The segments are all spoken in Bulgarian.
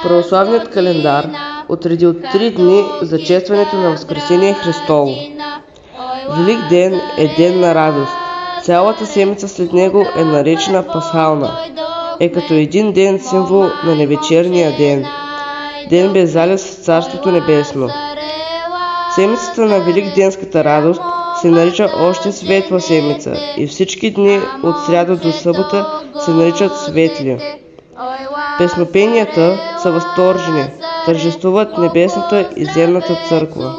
Православният календар отредил 3 дни за честването на Възкресение Христово. Велик ден е ден на радост. Цялата седмица след него е наречена Пасхална. Е като един ден символ на невечерния ден. Ден без залез в Царството небесно. Седмицата на Великденската радост се нарича още Светла седмица и всички дни от сряда до събота се наричат светли. Песнопенията са възторжени, тържествуват небесната и земната църква.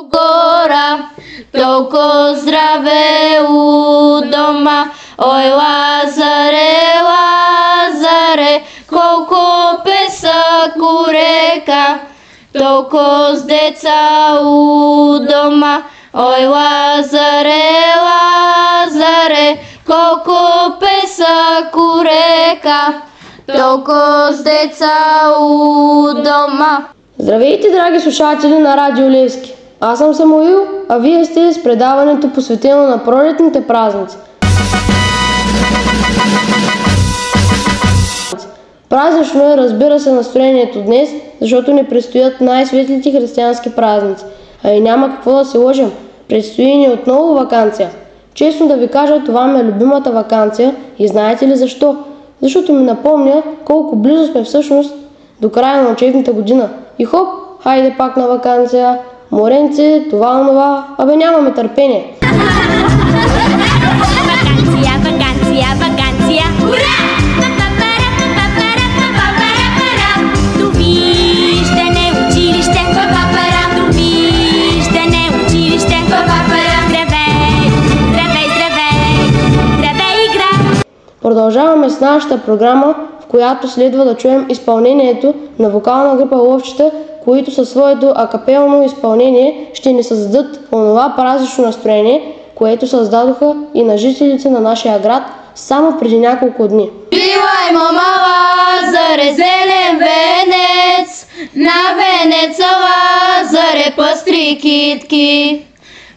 Толко здраве у дома, ой Лазаре, Лазаре, колко песък у река, толко с деца у дома, ой Лазаре, Лазаре, колко песък у река, толко с деца у дома. Здравейте, драги слушатели на Радио Левски! Аз съм Самуил, а вие сте с предаването посветено на пролетните празници. Празнично е, разбира се, настроението днес, защото ни предстоят най-светлите християнски празници. А и няма какво да се лъжем, предстои ни отново ваканция. Честно да ви кажа, това ми е любимата ваканция и знаете ли защо? Защото ми напомня колко близо сме всъщност до края на учебната година. И хоп, хайде пак на ваканция. Моренце, това, абе нямаме търпение. Ваканция, ваканция, ваканция, ура! Довиждане училище, довиждане училище, здравей, здравей, здравей, здравей игра. Продължаваме с нашата програма, в която следва да чуем изпълнението на вокална група Лъвчета, които със своето акапелно изпълнение ще ни създадат онова празнично настроение, което създадоха и на жителите на нашия град само преди няколко дни. Билай, мама Лазаре, зелен венец, на венеца Лазаре, пъстри китки.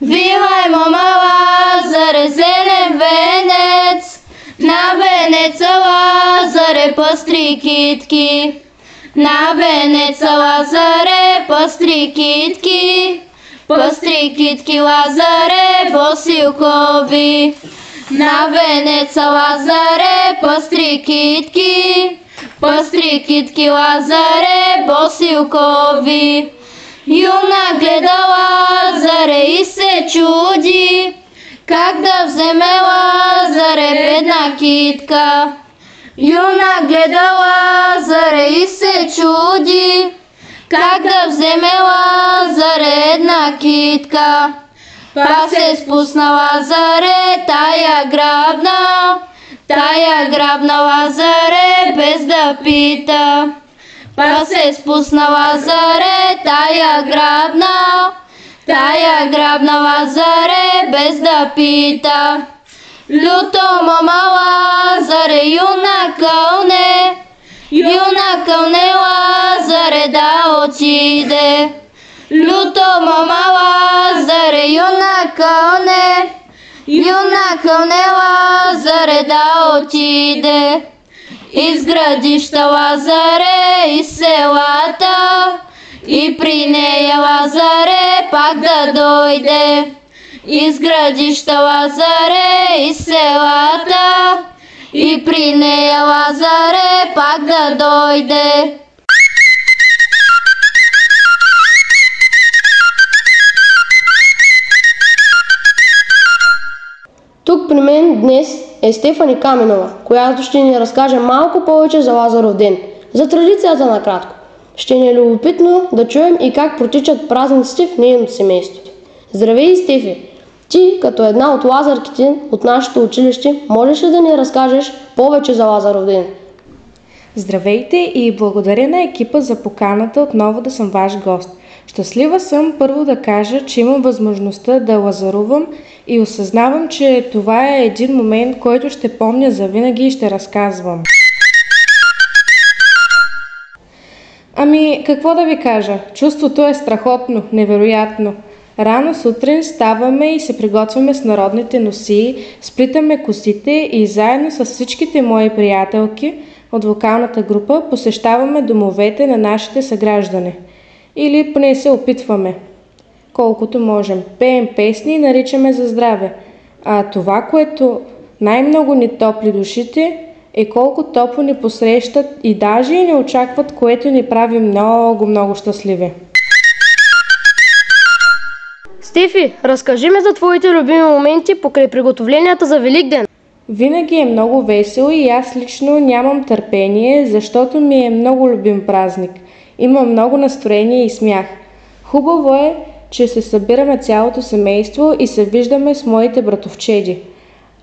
Вилай, мама Лазаре, зелен венец, на венеца Лазаре, пъстри китки. На венеца Лазаре, пъстри китки Лазаре, босилкови. На венеца Лазаре, пъстри китки Лазаре, босилкови. Юна гледа Лазаре и се чуди, как да вземе Лазаре бедна китка. Юна гледа Лазаре и се чуди, как да вземе Лазаре една китка. Пак се спусна Лазаре, тая грабна Лазаре без да пита. Пак се спусна Лазаре, тая грабна Лазаре без да пита. Люто мама Лазаре, юна кълне Лазаре да отиде. Люто мама Лазаре, юна кълне Лазаре да отиде. Из градища Лазаре, из селата, и при нея Лазаре пак да дойде. Из градища Лазаре, из селата, и при нея Лазаре пак да дойде. Тук при мен днес е Стефани Каменова, която ще ни разкаже малко повече за Лазаров ден. За традицията накратко. Ще ни е любопитно да чуем и как протичат празниците в нейното семейство. Здравей, Стефи! Ти, като една от лазарките от нашето училище, можеш ли да ни разкажеш повече за Лазаров ден? Здравейте и благодаря на екипа за поканата отново да съм ваш гост. Щастлива съм първо да кажа, че имам възможността да лазарувам и осъзнавам, че това е един момент, който ще помня завинаги и ще разказвам. Ами, какво да ви кажа? Чувството е страхотно, невероятно. Рано сутрин ставаме и се приготвяме с народните носии, сплитаме косите и заедно с всичките мои приятелки от вокалната група посещаваме домовете на нашите съграждани. Или поне се опитваме. Колкото можем. Пеем песни и наричаме за здраве. А това, което най-много ни топли душите, е колко топло ни посрещат и даже и не очакват, което ни прави много щастливи. Стефи, разкажи ми за твоите любими моменти покрай приготовленията за Великден. Винаги е много весело и аз лично нямам търпение, защото ми е много любим празник. Има много настроение и смях. Хубаво е, че се събираме цялото семейство и се виждаме с моите братовчеди.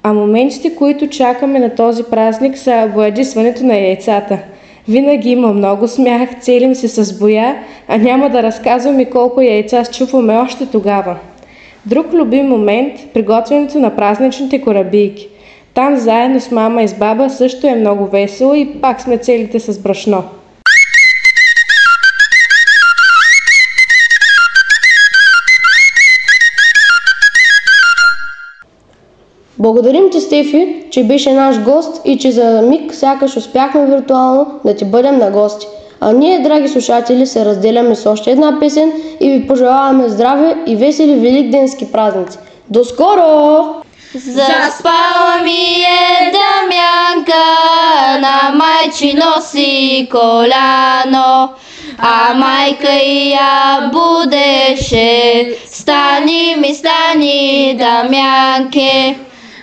А моментите, които чакаме на този празник, са боядисването на яйцата. Винаги има много смях, целим се с боя, а няма да разказвам и колко яйца счупваме още тогава. Друг любим момент – приготвянето на празничните корабийки. Там заедно с мама и с баба също е много весело и пак сме целите с брашно. Благодарим ти, Стефи, че беше наш гост и че за миг сякаш успяхме виртуално да ти бъдем на гости. А ние, драги слушатели, се разделяме с още една песен и ви пожелаваме здраве и весели великденски празници. До скоро! Заспала ми е Дамянка, на майчино си коляно, а майка и я будеше: стани ми, стани, Дамянке.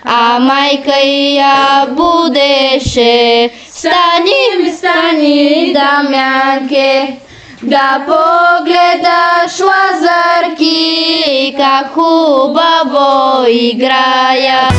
А майка и я будеше: стани ми, стани, Дамянке. Да погледаш лазарки, как хубаво играят.